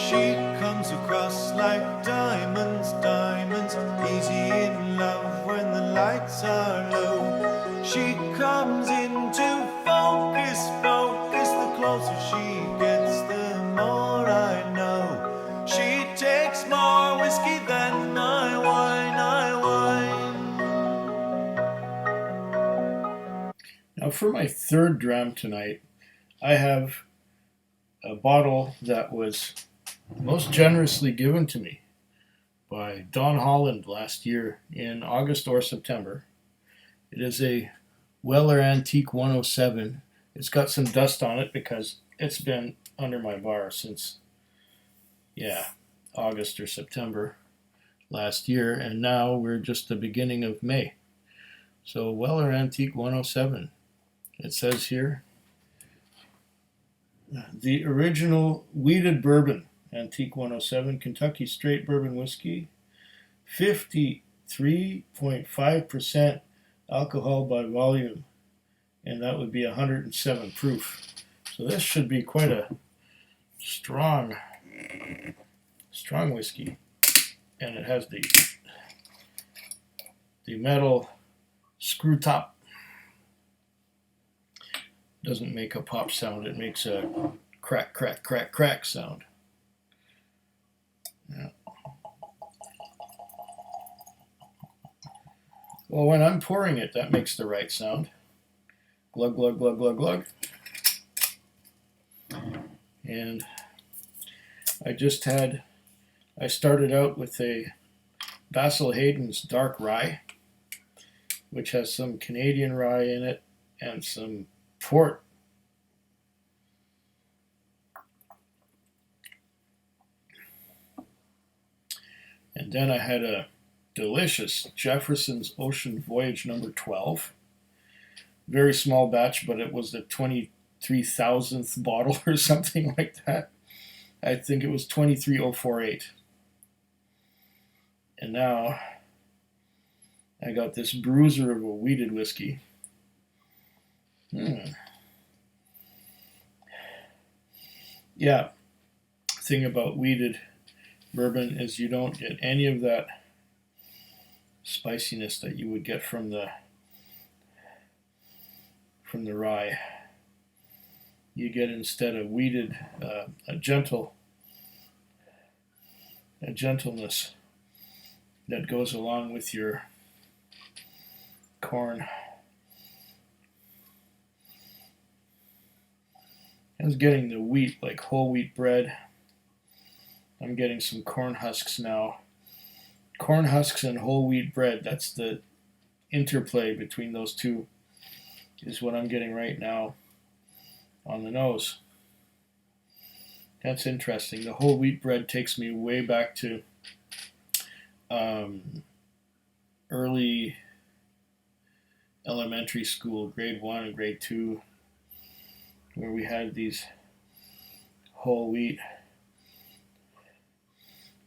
She comes across like diamonds, diamonds, easy in love when the lights are low. She comes into focus, focus, the closer she gets, the more I know. She takes more whiskey than I wine. Now, for my third dram tonight, I have a bottle that was most generously given to me by Don Holland last year in August or September. It is a Weller Antique 107. It's got some dust on it because it's been under my bar since, August or September last year, and now we're just the beginning of May. So, Weller Antique 107. It says here, the original weeded bourbon, Antique 107, Kentucky straight bourbon whiskey, 53.5% alcohol by volume, and that would be 107 proof. So this should be quite a strong whiskey, and it has the metal screw top. Doesn't make a pop sound, it makes a crack, crack, crack, crack sound. Yeah. Well, when I'm pouring it, that makes the right sound. Glug, glug, glug, glug, glug. And I started out with a Basil Hayden's Dark Rye, which has some Canadian rye in it and some port. And then I had a delicious Jefferson's Ocean Voyage number 12. Very small batch, but it was the 23,000th bottle or something like that. I think it was 23048. And now I got this bruiser of a weeded whiskey. Yeah, thing about weeded bourbon is you don't get any of that spiciness that you would get from the rye. You get instead of weeded a gentleness that goes along with your corn. I was getting the wheat, like whole wheat bread. I'm getting some corn husks now. Corn husks and whole wheat bread, that's the interplay between those two, is what I'm getting right now on the nose. That's interesting. The whole wheat bread takes me way back to early elementary school, grade 1 and grade 2, where we had these whole wheat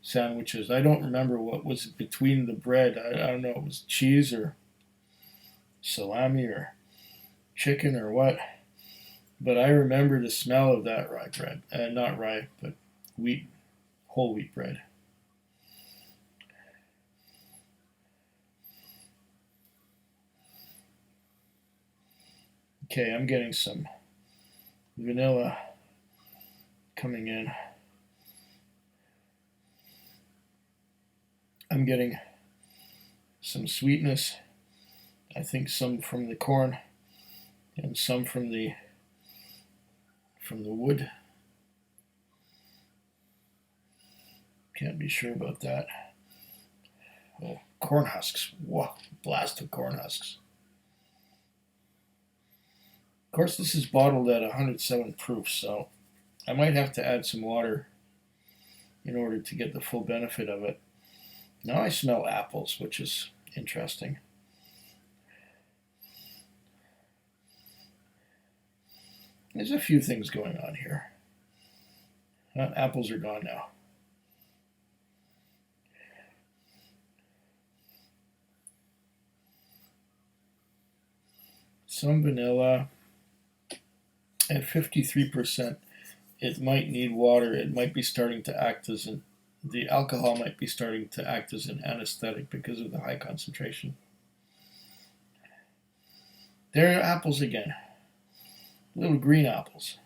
sandwiches. I don't remember what was between the bread. I don't know, it was cheese or salami or chicken or what. But I remember the smell of that rye bread. Not rye, but wheat, whole wheat bread. Okay, I'm getting some vanilla coming in. I'm getting some sweetness. I think some from the corn and some from the wood. Can't be sure about that. Oh, corn husks. Whoa, blast of corn husks. Of course, this is bottled at 107 proof, so I might have to add some water in order to get the full benefit of it. Now I smell apples, which is interesting. There's a few things going on here. Apples are gone now. Some vanilla at 53%. it might need water. It might be starting to act as the alcohol might be starting to act as an anesthetic because of the high concentration. There are apples again. Little green apples.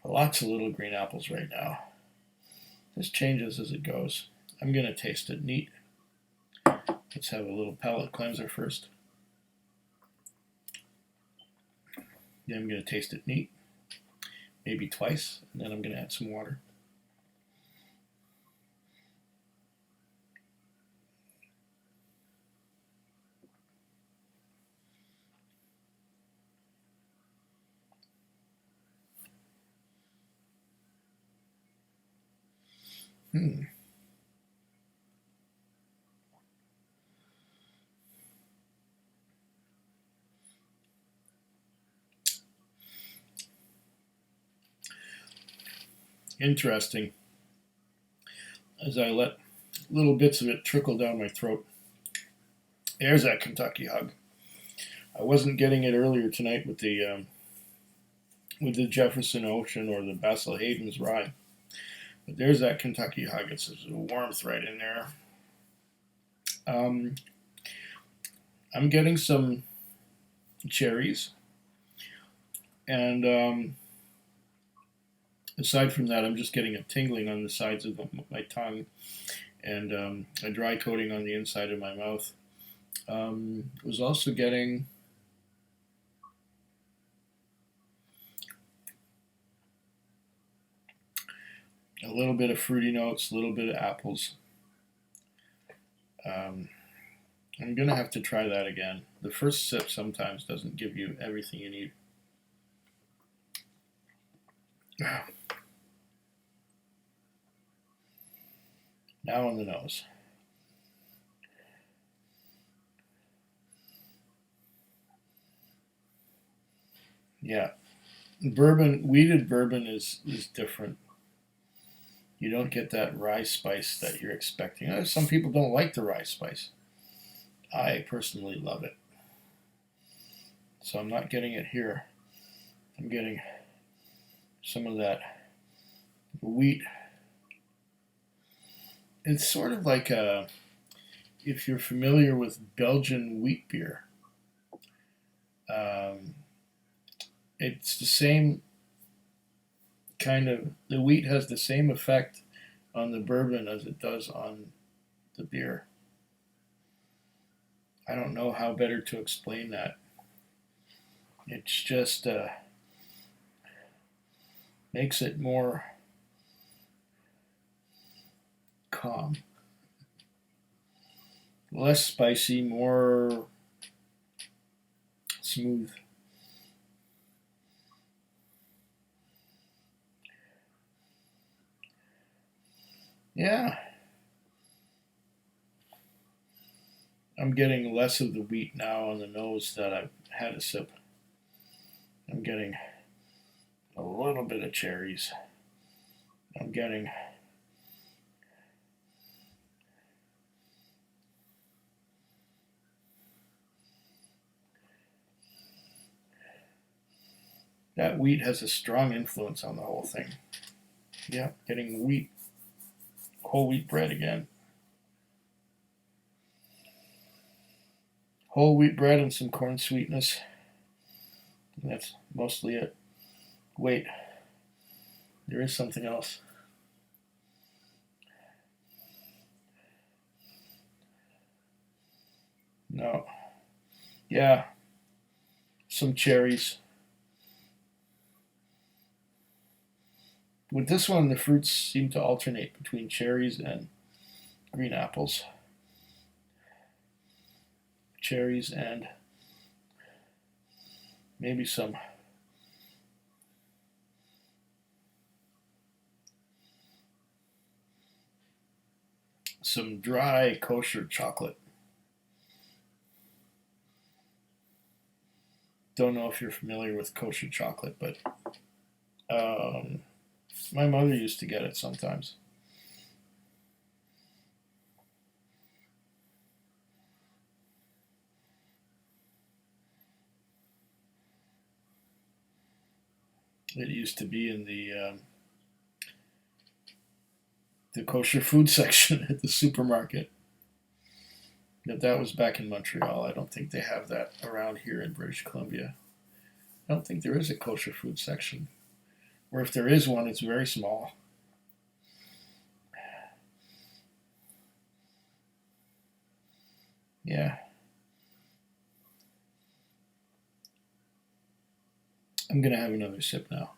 Lots of little green apples right now. This changes as it goes. I'm going to taste it neat. Let's have a little palate cleanser first. Then I'm going to taste it neat. Maybe twice. And then I'm going to add some water. Interesting. As I let little bits of it trickle down my throat. There's that Kentucky hug. I wasn't getting it earlier tonight with the Jefferson Ocean or the Basil Hayden's rye. But there's that Kentucky hug. It's a warmth right in there. I'm getting some cherries. And aside from that, I'm just getting a tingling on the sides of my tongue and a dry coating on the inside of my mouth. Was also getting a little bit of fruity notes, a little bit of apples. I'm going to have to try that again. The first sip sometimes doesn't give you everything you need. Now on the nose. Yeah, wheated bourbon is different. You don't get that rye spice that you're expecting. Some people don't like the rye spice. I personally love it. So I'm not getting it here. I'm getting some of that wheat. It's sort of like if you're familiar with Belgian wheat beer. It's the same kind of, the wheat has the same effect on the bourbon as it does on the beer. I don't know how better to explain that. It's just makes it more calm, less spicy, more smooth. Yeah. I'm getting less of the wheat now on the nose that I've had a sip. I'm getting a little bit of cherries. I'm getting that wheat has a strong influence on the whole thing. Yeah, getting wheat, whole wheat bread again. Whole wheat bread and some corn sweetness. And that's mostly it. Wait, there is something else. No. Yeah, some cherries. With this one, the fruits seem to alternate between cherries and green apples. Cherries and maybe some dry kosher chocolate. Don't know if you're familiar with kosher chocolate, but my mother used to get it sometimes. It used to be in the kosher food section at the supermarket. But that was back in Montreal. I don't think they have that around here in British Columbia. I don't think there is a kosher food section. Or if there is one, it's very small. Yeah. I'm going to have another sip now.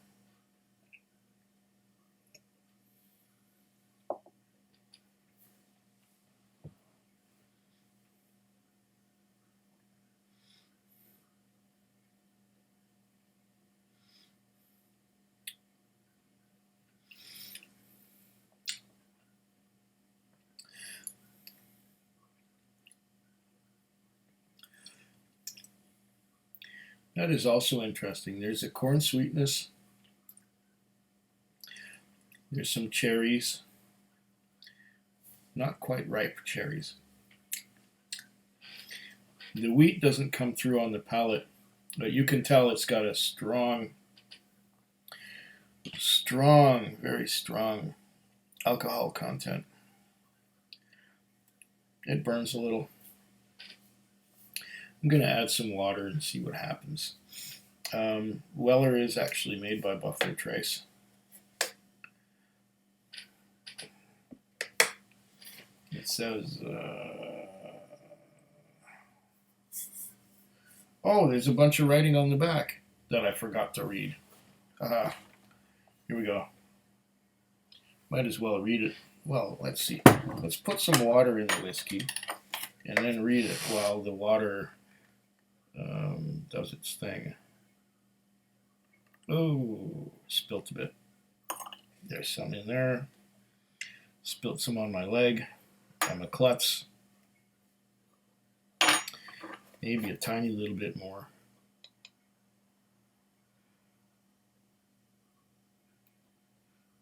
That is also interesting. There's a corn sweetness. There's some cherries. Not quite ripe cherries. The wheat doesn't come through on the palate, but you can tell it's got a strong, very strong alcohol content. It burns a little. I'm going to add some water and see what happens. Weller is actually made by Buffalo Trace. It says, oh, there's a bunch of writing on the back that I forgot to read. Here we go. Might as well read it. Well, let's see. Let's put some water in the whiskey and then read it while the water does its thing. Oh, spilt a bit. There's some in there. Spilt some on my leg. On my klutz. Maybe a tiny little bit more.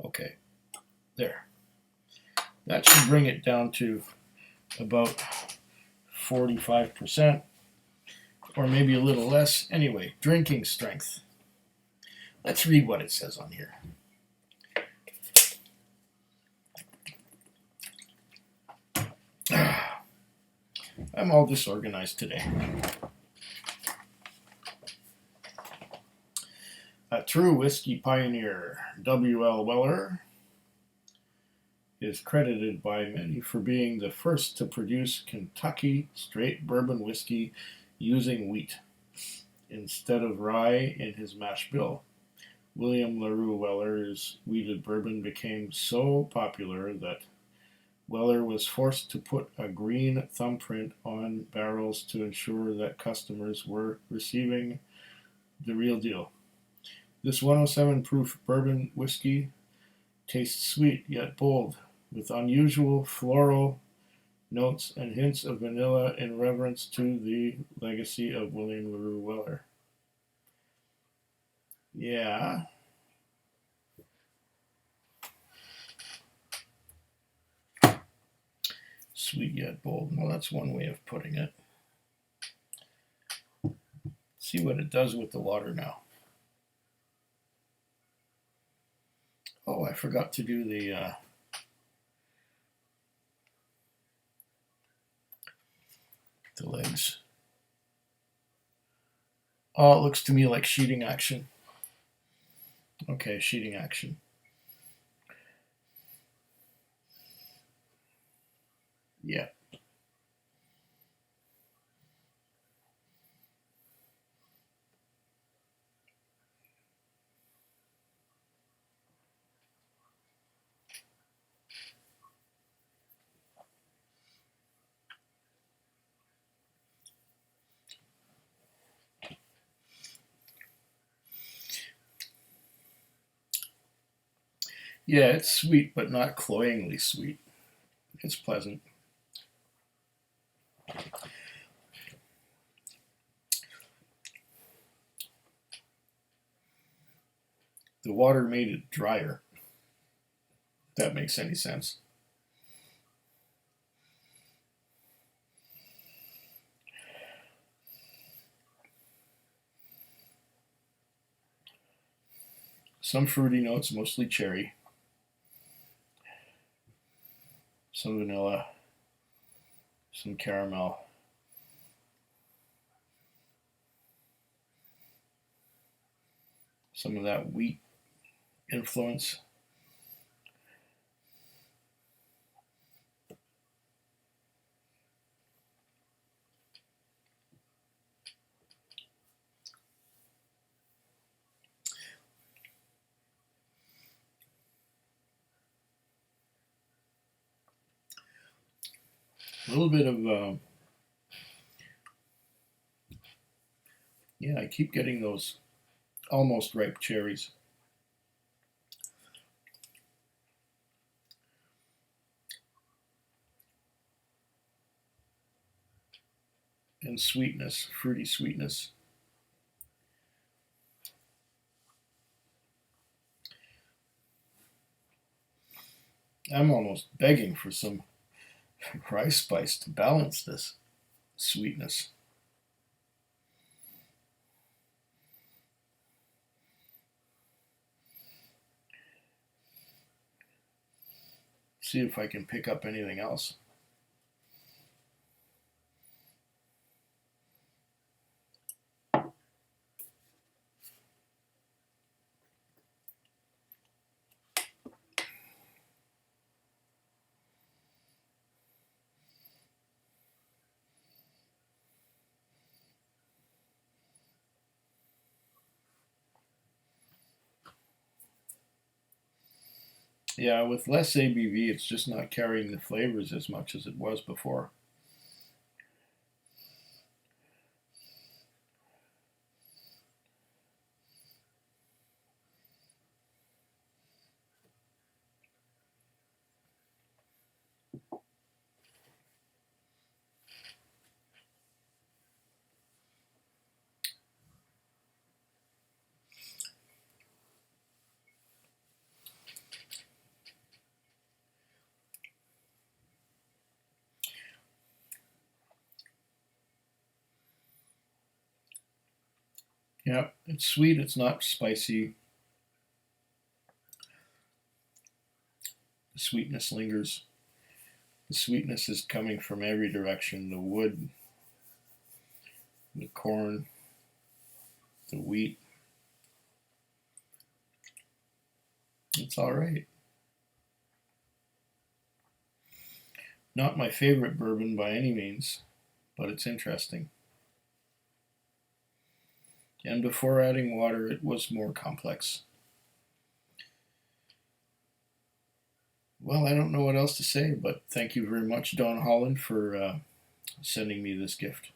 Okay, there. That should bring it down to about 45%, or maybe a little less. Anyway, drinking strength. Let's read what it says on here. I'm all disorganized today. A true whiskey pioneer, W.L. Weller, is credited by many for being the first to produce Kentucky straight bourbon whiskey using wheat instead of rye in his mash bill. William LaRue Weller's wheated bourbon became so popular that Weller was forced to put a green thumbprint on barrels to ensure that customers were receiving the real deal. This 107 proof bourbon whiskey tastes sweet yet bold, with unusual floral notes and hints of vanilla in reverence to the legacy of William LaRue Weller. Yeah. Sweet yet bold. Well, that's one way of putting it. See what it does with the water now. Oh, I forgot to do the legs. Oh, it looks to me like sheeting action. Okay, sheeting action. Yeah. Yeah, it's sweet, but not cloyingly sweet. It's pleasant. The water made it drier. If that makes any sense. Some fruity notes, mostly cherry. Some vanilla. Some caramel. Some of that wheat influence. A little bit of, yeah, I keep getting those almost ripe cherries. And sweetness, fruity sweetness. I'm almost begging for some rice spice to balance this sweetness. See if I can pick up anything else. Yeah, with less ABV, it's just not carrying the flavors as much as it was before. Yeah, it's sweet, it's not spicy. The sweetness lingers. The sweetness is coming from every direction. The wood, the corn, the wheat. It's all right. Not my favorite bourbon by any means, but it's interesting. And before adding water, it was more complex. Well, I don't know what else to say, but thank you very much, Don Holland, for sending me this gift.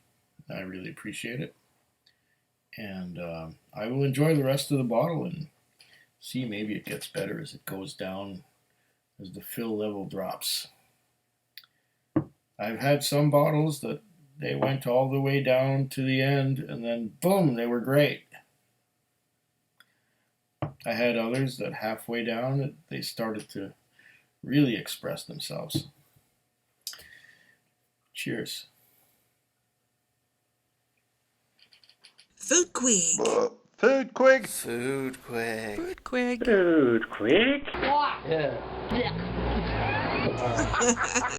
I really appreciate it. And I will enjoy the rest of the bottle and see, maybe it gets better as it goes down, as the fill level drops. I've had some bottles that they went all the way down to the end and then boom, they were great. I had others that halfway down they started to really express themselves. Cheers. Foodquig. Foodquig. Foodquig. Foodquig. Foodquig. Yeah.